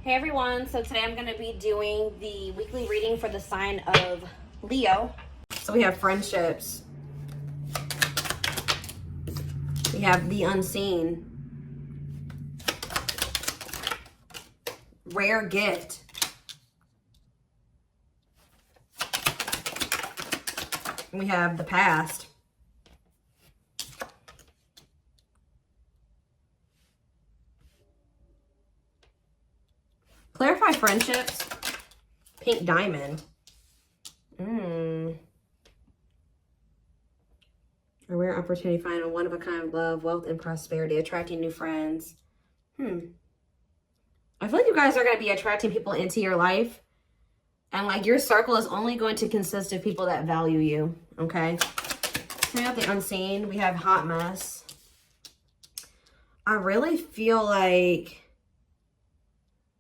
Hey everyone, so today I'm going to be doing the weekly reading for the sign of Leo. So we have friendships. We have the unseen. Rare gift. We have the past. Clarify friendships. Pink diamond. A rare opportunity to find a one-of-a-kind love, wealth, and prosperity. Attracting new friends. I feel like you guys are going to be attracting people into your life. And like your circle is only going to consist of people that value you. Okay. So we have the unseen. We have hot mess. I really feel like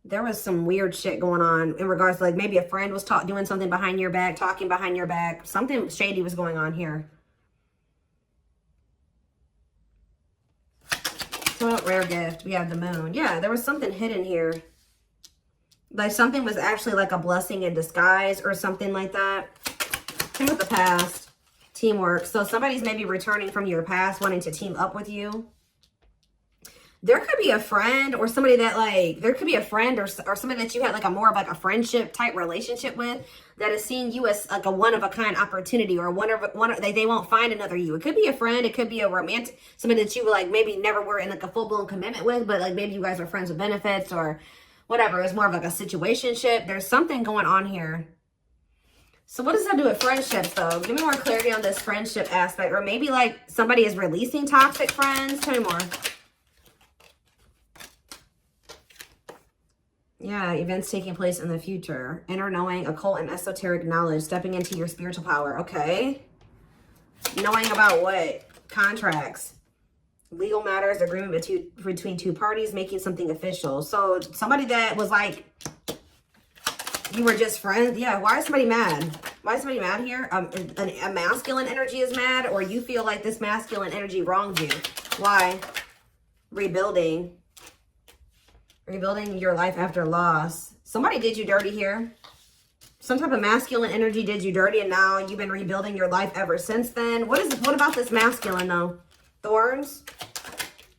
there was some weird shit going on in regards to like maybe a friend was doing something behind your back, talking behind your back. Something shady was going on here. So rare gift. We have the moon. Yeah, there was something hidden here. Like something was actually like a blessing in disguise or something like that. Same with the past. Teamwork. So somebody's maybe returning from your past, wanting to team up with you. There could be a friend or somebody that like, there could be a friend or somebody that you had like a more of like a friendship type relationship with that is seeing you as like a one-of-a-kind opportunity or they won't find another you. It could be a friend. It could be a romantic, somebody that you like maybe never were in like a full-blown commitment with, but like maybe you guys are friends with benefits or whatever. It's more of like a situationship. There's something going on here. So what does that do with friendships though? Give me more clarity on this friendship aspect. Or maybe like somebody is releasing toxic friends. Tell me more. Yeah, events taking place in the future. Inner knowing, occult and esoteric knowledge. Stepping into your spiritual power. Okay. Knowing about what? Contracts. Legal matters. Agreement between two parties. Making something official. So somebody that was like, you were just friends. Yeah, why is somebody mad? Why is somebody mad here? A masculine energy is mad, or you feel like this masculine energy wronged you. Why? Rebuilding. Rebuilding your life after loss. Somebody did you dirty here. Some type of masculine energy did you dirty, and now you've been rebuilding your life ever since then. What about this masculine though? Thorns.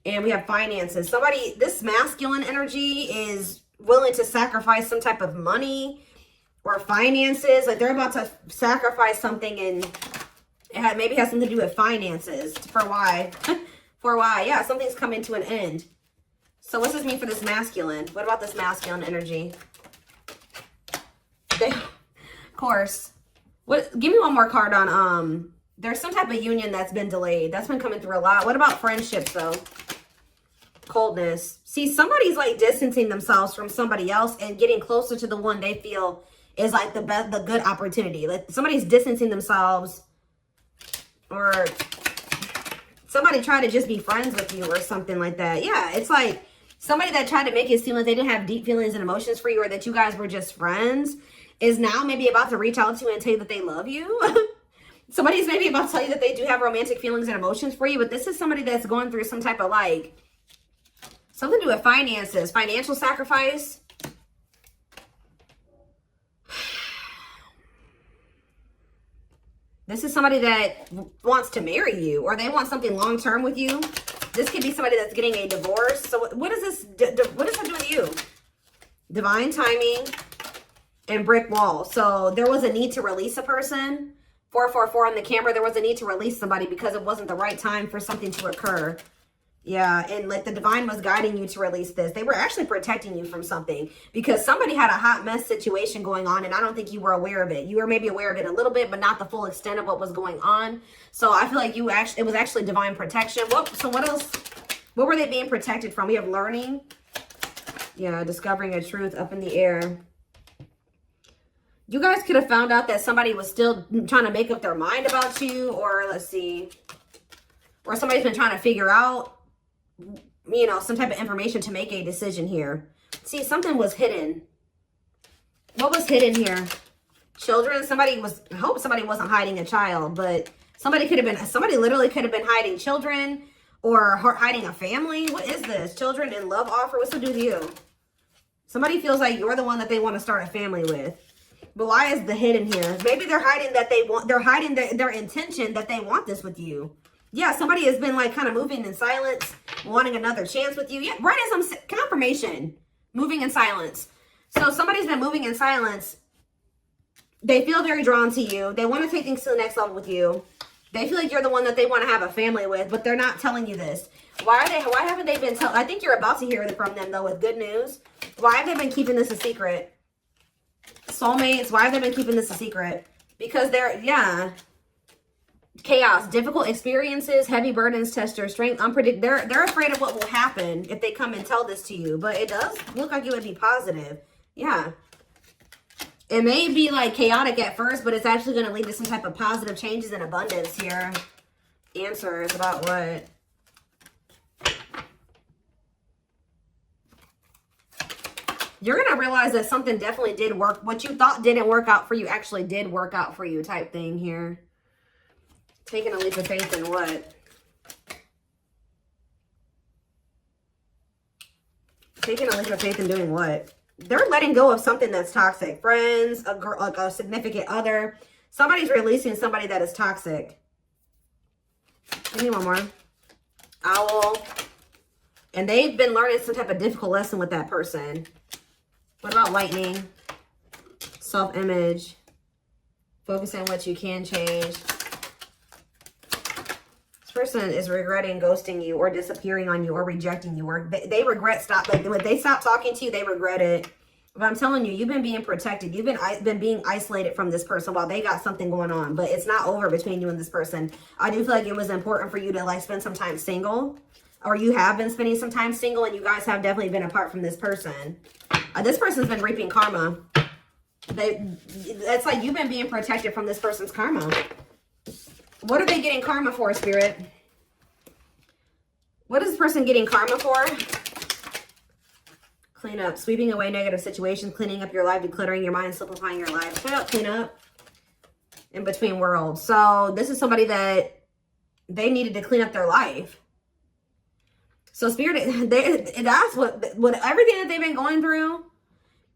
And we have finances. Somebody, this masculine energy is willing to sacrifice some type of money or finances. Like they're about to sacrifice something, and it maybe has something to do with finances. For why? For why? Yeah, something's coming to an end. So what's this mean for this masculine? What about this masculine energy? Of course. Give me one more card on, there's some type of union that's been delayed. That's been coming through a lot. What about friendships though? Coldness. See, somebody's like distancing themselves from somebody else and getting closer to the one they feel is like the good opportunity. Like somebody's distancing themselves, or somebody tried to just be friends with you or something like that. Yeah, it's like somebody that tried to make it seem like they didn't have deep feelings and emotions for you, or that you guys were just friends, is now maybe about to reach out to you and tell you that they love you. Somebody's maybe about to tell you that they do have romantic feelings and emotions for you, but this is somebody that's going through some type of like, something to do with finances, financial sacrifice. This is somebody that wants to marry you, or they want something long-term with you. This could be somebody that's getting a divorce. So what is this? What does that do with you? Divine timing and brick wall. So there was a need to release a person. 444 on the camera. There was a need to release somebody because it wasn't the right time for something to occur. Yeah, and like the divine was guiding you to release this. They were actually protecting you from something because somebody had a hot mess situation going on, and I don't think you were aware of it. You were maybe aware of it a little bit, but not the full extent of what was going on. So I feel like it was actually divine protection. So what else? What were they being protected from? We have learning. Yeah, discovering a truth up in the air. You guys could have found out that somebody was still trying to make up their mind about you, or let's see, or somebody's been trying to figure out, you know, some type of information to make a decision here. See, something was hidden. What was hidden here? Children. I hope somebody wasn't hiding a child, but somebody literally could have been hiding children or hiding a family. What is this? Children in love offer. What's to do with you? Somebody feels like you're the one that they want to start a family with. But why is the hidden here? Maybe they're hiding that they're hiding their intention that they want this with you. Yeah, somebody has been like kind of moving in silence, wanting another chance with you. Yeah, right as I'm confirmation, moving in silence. So somebody's been moving in silence. They feel very drawn to you. They want to take things to the next level with you. They feel like you're the one that they want to have a family with, but they're not telling you this. Why haven't they been telling? I think you're about to hear it from them though with good news. Why have they been keeping this a secret? Soulmates, why have they been keeping this a secret? Because they're, chaos, difficult experiences, heavy burdens, test your strength, unpredictable. They're afraid of what will happen if they come and tell this to you. But it does look like it would be positive. Yeah. It may be like chaotic at first, but it's actually going to lead to some type of positive changes and abundance here. Answers about what? You're going to realize that something definitely did work. What you thought didn't work out for you actually did work out for you type thing here. Taking a leap of faith in what? Taking a leap of faith in doing what? They're letting go of something that's toxic. Friends, a girl, like a significant other. Somebody's releasing somebody that is toxic. Give me one more. Owl. And they've been learning some type of difficult lesson with that person. What about lightning? Self-image. Focus on what you can change. This person is regretting ghosting you or disappearing on you or rejecting you. Or they regret when they stop talking to you, they regret it. But I'm telling you, you've been being protected. You've been being isolated from this person while they got something going on. But it's not over between you and this person. I do feel like it was important for you to like spend some time single. Or you have been spending some time single and you guys have definitely been apart from this person. This person's been reaping karma. It's like you've been being protected from this person's karma. What are they getting karma for, Spirit? What is this person getting karma for? Clean up. Sweeping away negative situations. Cleaning up your life. Decluttering your mind. Simplifying your life. Clean up. In between worlds. So this is somebody that they needed to clean up their life. So Spirit, that's what everything that they've been going through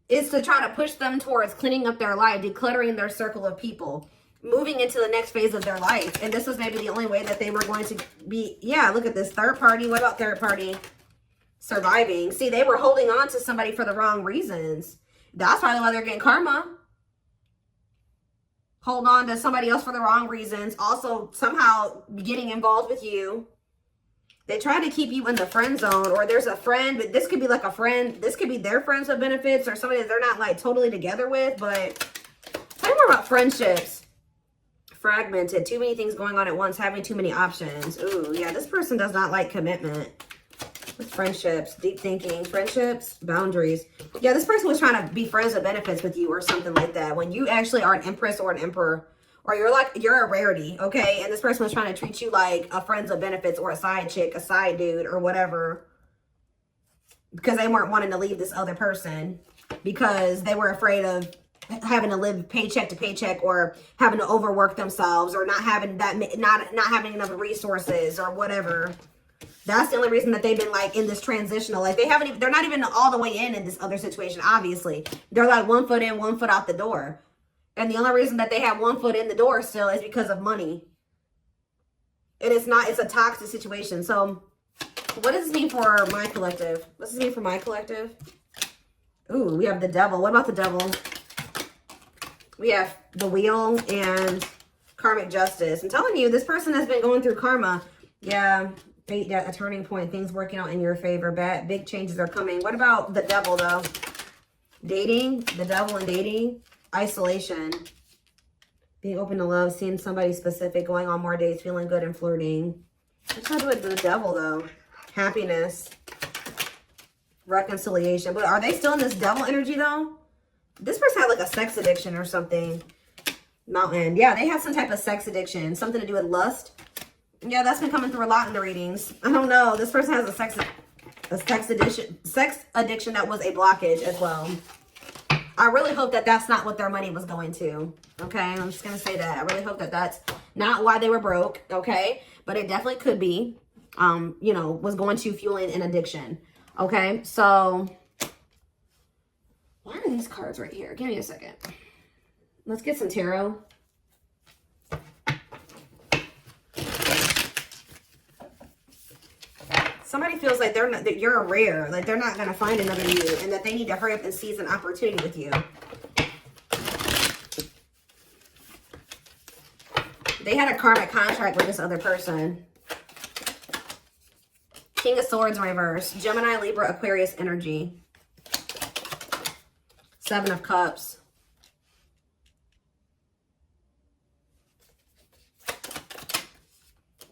is to try to push them towards cleaning up their life, decluttering their circle of people, moving into the next phase of their life. And this was maybe the only way that they were going to be, look at this third party. What about third party? Surviving. See, they were holding on to somebody for the wrong reasons. That's probably why they're getting karma. Hold on to somebody else for the wrong reasons. Also, somehow getting involved with you. They try to keep you in the friend zone, or there's a friend, but this could be like a friend. This could be their friends with benefits or somebody that they're not like totally together with. But tell me more about friendships. Fragmented. Too many things going on at once. Having too many options. Ooh, yeah. This person does not like commitment. With friendships. Deep thinking. Friendships. Boundaries. Yeah, this person was trying to be friends with benefits with you or something like that. When you actually are an empress or an emperor. Or you're a rarity, okay? And this person was trying to treat you like a friends of benefits or a side chick, a side dude, or whatever. Because they weren't wanting to leave this other person. Because they were afraid of having to live paycheck to paycheck or having to overwork themselves or not having not having enough resources or whatever. That's the only reason that they've been like in this transitional. Like they're not even all the way in this other situation, obviously. They're like 1 foot in, 1 foot out the door. And the only reason that they have 1 foot in the door still is because of money. And it's a toxic situation. So what does this mean for my collective? What does this mean for my collective? Ooh, we have the devil. What about the devil? We have the wheel and karmic justice. I'm telling you, this person has been going through karma. Yeah, fate, a turning point, things working out in your favor. Big changes are coming. What about the devil though? Dating, the devil and dating. Isolation, being open to love, seeing somebody specific, going on more dates, feeling good and flirting. What's that with the devil though? Happiness, reconciliation. But are they still in this devil energy though? This person had like a sex addiction or something. Mountain. Yeah, they have some type of sex addiction. Something to do with lust. Yeah, that's been coming through a lot in the readings. I don't know. This person has a sex addiction that was a blockage as well. I really hope that that's not what their money was going to. Okay, I'm just going to say that. I really hope that that's not why they were broke. Okay, but it definitely could be, was going to fueling an addiction. Okay, so are these cards right here? Give me a second. Let's get some tarot. Somebody feels like they're not, that you're a rare, like they're not going to find another you, and that they need to hurry up and seize an opportunity with you. They had a karmic contract with this other person. King of Swords in reverse. Gemini, Libra, Aquarius energy. Seven of Cups.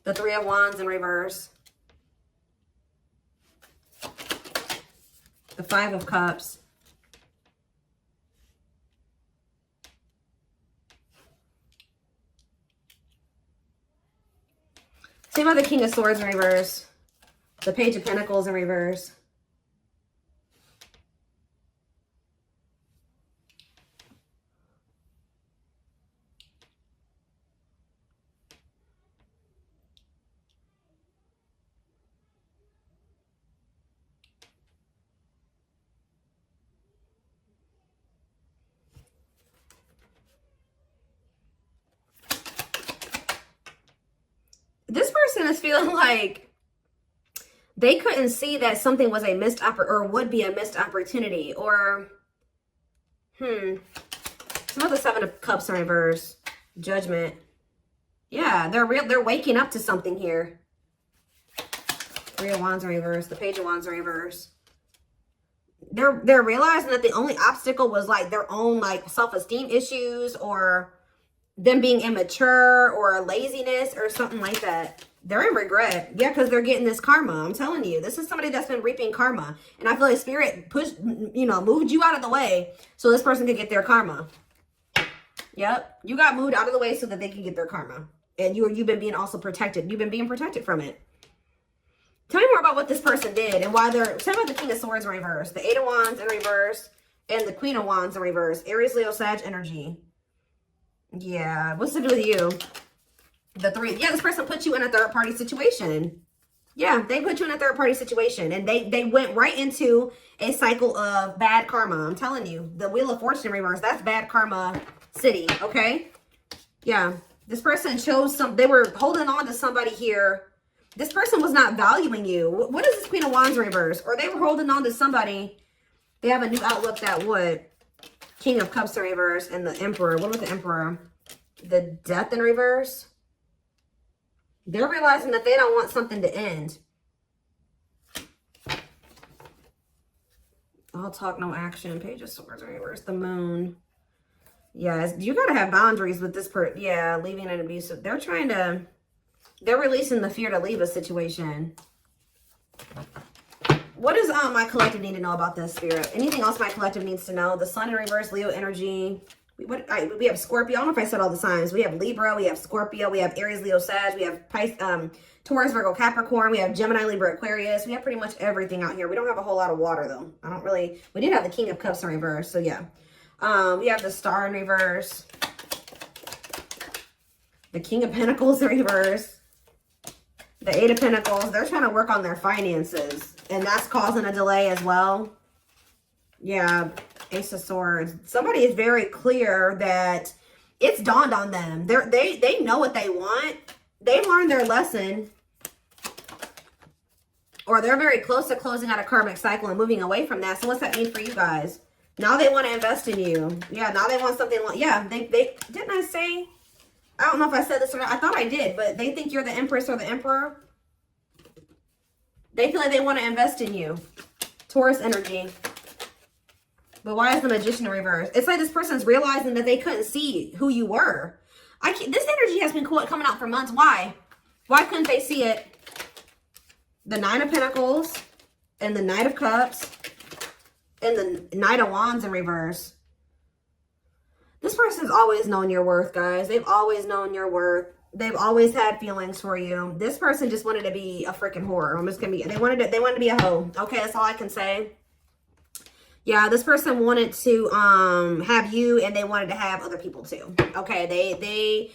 The Three of Wands in reverse. The Five of Cups. Same about the King of Swords in reverse. The Page of Pentacles in reverse. This person is feeling like they couldn't see that something was a missed or would be a missed opportunity, or some of the Seven of Cups in reverse. Judgment. Yeah, they're waking up to something here. Three of Wands in reverse. The Page of Wands in reverse. They're realizing that the only obstacle was like their own like self-esteem issues, or them being immature, or laziness, or something like that. They're in regret. Yeah, because they're getting this karma. I'm telling you, this is somebody that's been reaping karma. And I feel like Spirit moved you out of the way so this person could get their karma. Yep. You got moved out of the way so that they can get their karma. And you've been being also protected. You've been being protected from it. Tell me more about what this person did and why they're... Tell me about the King of Swords in reverse. The Eight of Wands in reverse. And the Queen of Wands in reverse. Aries, Leo, Sag energy. Yeah. What's to do with you? The three. Yeah, this person put you in a third-party situation. Yeah, they put you in a third-party situation. And they went right into a cycle of bad karma. I'm telling you. The Wheel of Fortune in reverse. That's bad karma city. Okay? Yeah. This person chose some... They were holding on to somebody here. This person was not valuing you. What is this Queen of Wands in reverse? Or they were holding on to somebody. They have a new outlook that would. King of Cups in reverse and the Emperor. What was the Emperor? The Death in reverse. They're realizing that they don't want something to end. All talk, no action. Page of Swords in reverse. The Moon. Yes, you got to have boundaries with this person. Yeah, leaving an abusive. They're trying to... They're releasing the fear to leave a situation. What does my collective need to know about this, Spirit? Anything else my collective needs to know? The Sun in reverse, Leo energy. We have Scorpio. I don't know if I said all the signs. We have Libra. We have Scorpio. We have Aries, Leo, Sag. We have Taurus, Virgo, Capricorn. We have Gemini, Libra, Aquarius. We have pretty much everything out here. We don't have a whole lot of water, though. We did have the King of Cups in reverse, so yeah. We have the Star in reverse. The King of Pentacles in reverse. The Eight of Pentacles. They're trying to work on their finances. And that's causing a delay as well. Yeah. Ace of Swords. Somebody is very clear that it's dawned on them. They know what they want. They learned their lesson. Or they're very close to closing out a karmic cycle and moving away from that. So what's that mean for you guys? Now they want to invest in you. Yeah, now they want something. Yeah, they didn't I say... I don't know if I said this or not. I thought I did, but they think you're the Empress or the Emperor. They feel like they want to invest in you. Taurus energy. But why is the Magician in reverse? It's like this person's realizing that they couldn't see who you were. This energy has been coming out for months. Why? Why couldn't they see it? The Nine of Pentacles and the Knight of Cups and the Knight of Wands in reverse. This person's always known your worth, guys. They've always known your worth. They've always had feelings for you. This person just wanted to be a freaking whore. I'm just gonna be. They wanted to be a hoe. Okay, that's all I can say. Yeah, this person wanted to have you, and they wanted to have other people too. Okay,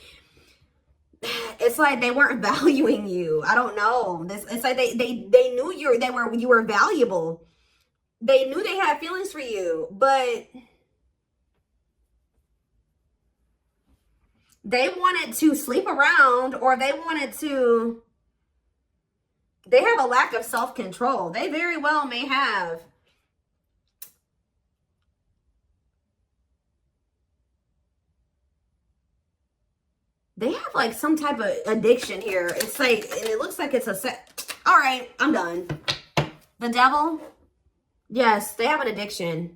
it's like they weren't valuing you. I don't know. It's like they knew you were valuable. They knew they had feelings for you, but They wanted to sleep around, or they wanted to, they have a lack of self-control. They very well may have. They have like some type of addiction here. It's like, and it looks like it's a set. All right, I'm done. The devil. Yes, they have an addiction.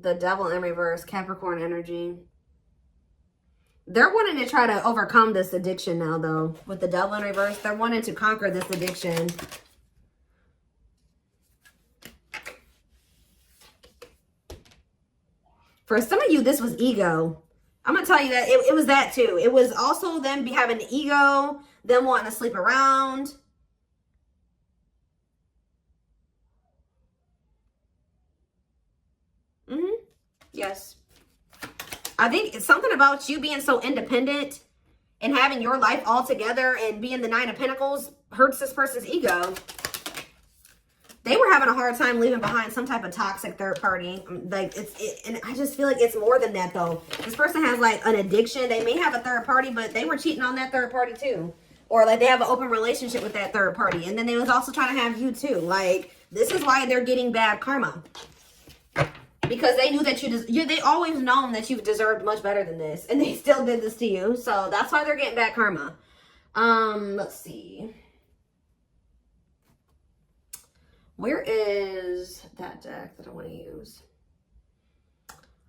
The devil in reverse, Capricorn energy. They're wanting to try to overcome this addiction now, though. With the devil in reverse, they're wanting to conquer this addiction. For some of you, this was ego. I'm going to tell you that it was that too. It was also them having ego, them wanting to sleep around. Yes. I think it's something about you being so independent and having your life all together and being the Nine of Pentacles hurts this person's ego. They were having a hard time leaving behind some type of toxic third party. Like and I just feel like it's more than that though. This person has like an addiction. They may have a third party, but they were cheating on that third party too. Or like they have an open relationship with that third party. And then they was also trying to have you too. Like this is why they're getting bad karma. Because they knew that they always known that you deserved much better than this. And they still did this to you. So that's why they're getting bad karma. Let's see. Where is that deck that I want to use?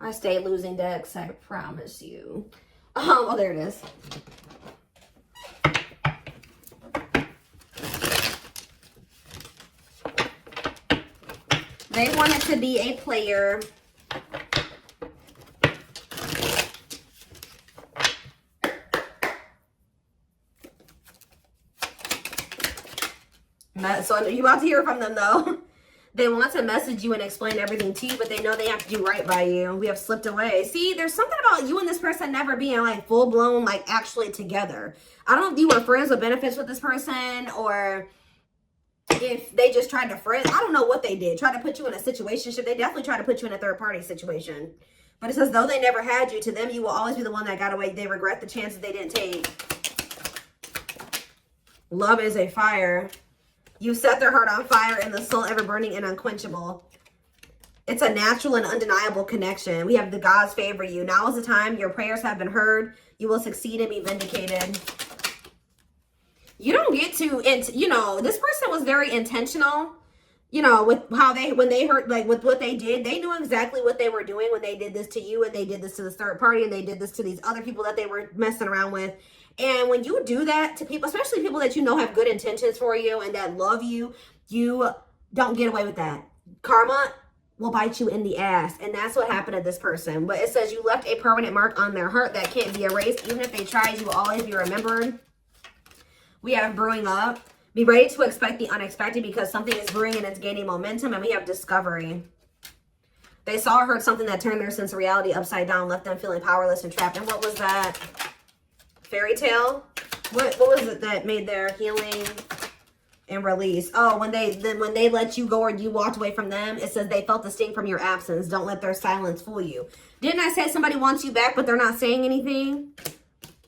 I stay losing decks, I promise you. Oh, there it is. They wanted to be a player. So you're about to hear from them though. They want to message you and explain everything to you, but they know they have to do right by you. We have slipped away. See, there's something about you and this person never being like full blown, like actually together. I don't know if you were friends with benefits with this person or if they just tried to friend. I don't know what they did. Try to put you in a situationship. They definitely tried to put you in a third party situation. But it says, though they never had you, to them, you will always be the one that got away. They regret the chances they didn't take. Love is a fire. You set their heart on fire and the soul ever burning and unquenchable. It's a natural and undeniable connection. We have the gods favor you. Now is the time. Your prayers have been heard. You will succeed and be vindicated. You don't get to, you know, this person was very intentional, you know, with how when they heard, like with what they did, they knew exactly what they were doing when they did this to you and they did this to the third party and they did this to these other people that they were messing around with. And when you do that to people, especially people that you know have good intentions for you and that love you, you don't get away with that. Karma will bite you in the ass. And that's what happened to this person. But it says you left a permanent mark on their heart that can't be erased. Even if they tried, you will always be remembered. We have brewing up. Be ready to expect the unexpected because something is brewing and it's gaining momentum. And we have discovery. They saw or heard something that turned their sense of reality upside down, left them feeling powerless and trapped. And what was that? Fairy tale? What was it that made their healing and release? Oh, when they let you go or you walked away from them, it says they felt the sting from your absence. Don't let their silence fool you. Didn't I say somebody wants you back, but they're not saying anything?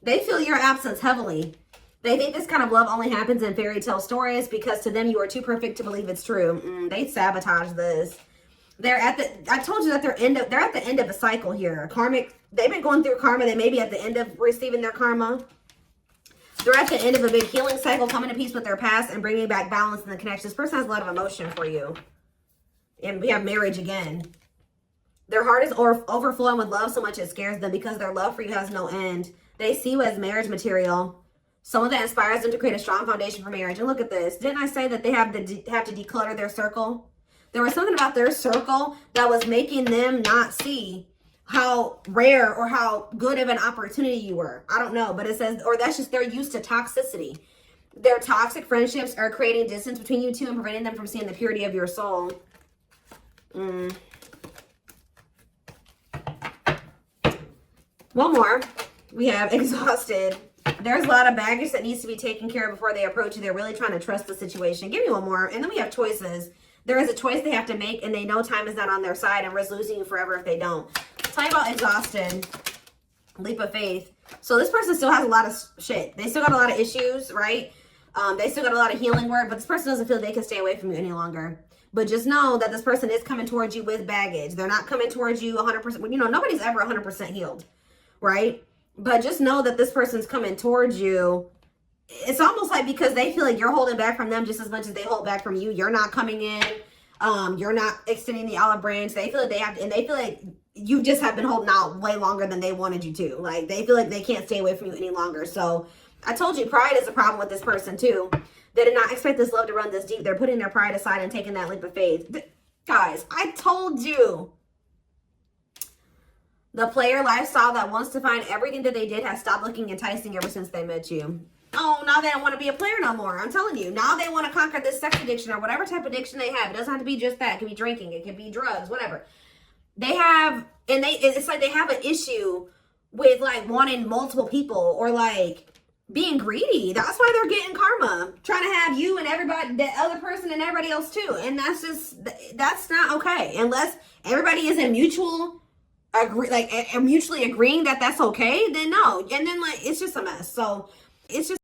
They feel your absence heavily. They think this kind of love only happens in fairy tale stories because to them you are too perfect to believe it's true. They sabotage this. I told you that they're at the end of a cycle here. Karmic, they've been going through karma. They may be at the end of receiving their karma. They're at the end of a big healing cycle, coming to peace with their past and bringing back balance in the connection. This person has a lot of emotion for you. And we have marriage again. Their heart is overflowing with love so much it scares them because their love for you has no end. They see you as marriage material. Someone that inspires them to create a strong foundation for marriage. And look at this. Didn't I say that they have to declutter their circle? There was something about their circle that was making them not see how rare or how good of an opportunity you were. I don't know, but it says, or that's just they're used to toxicity. Their toxic friendships are creating distance between you two and preventing them from seeing the purity of your soul. One more. We have exhausted. There's a lot of baggage that needs to be taken care of before they approach you. They're really trying to trust the situation. Give me one more. And then we have choices. There is a choice they have to make, and they know time is not on their side and risk losing you forever if they don't. Tell me about exhausted. Leap of faith. So this person still has a lot of shit. They still got a lot of issues, right? They still got a lot of healing work, but this person doesn't feel they can stay away from you any longer. But just know that this person is coming towards you with baggage. They're not coming towards you 100%. You know, nobody's ever 100% healed, right? But just know that this person's coming towards you. It's almost like because they feel like you're holding back from them just as much as they hold back from you. You're not coming in. You're not extending the olive branch. They feel like they have to, and they feel like you just have been holding out way longer than they wanted you to. Like, they feel like they can't stay away from you any longer. So I told you, pride is a problem with this person too. They did not expect this love to run this deep. They're putting their pride aside and taking that leap of faith. Guys, I told you. The player lifestyle that wants to find everything that they did has stopped looking enticing ever since they met you. Oh, now they don't want to be a player no more. I'm telling you. Now they want to conquer this sex addiction or whatever type of addiction they have. It doesn't have to be just that. It can be drinking. It can be drugs, whatever. They have, and it's like they have an issue with like wanting multiple people or like being greedy. That's why they're getting karma. Trying to have you and everybody, the other person and everybody else too. And that's just, that's not okay. Unless everybody is in mutual mutually agreeing that that's okay, then no. And then like, it's just a mess. So it's just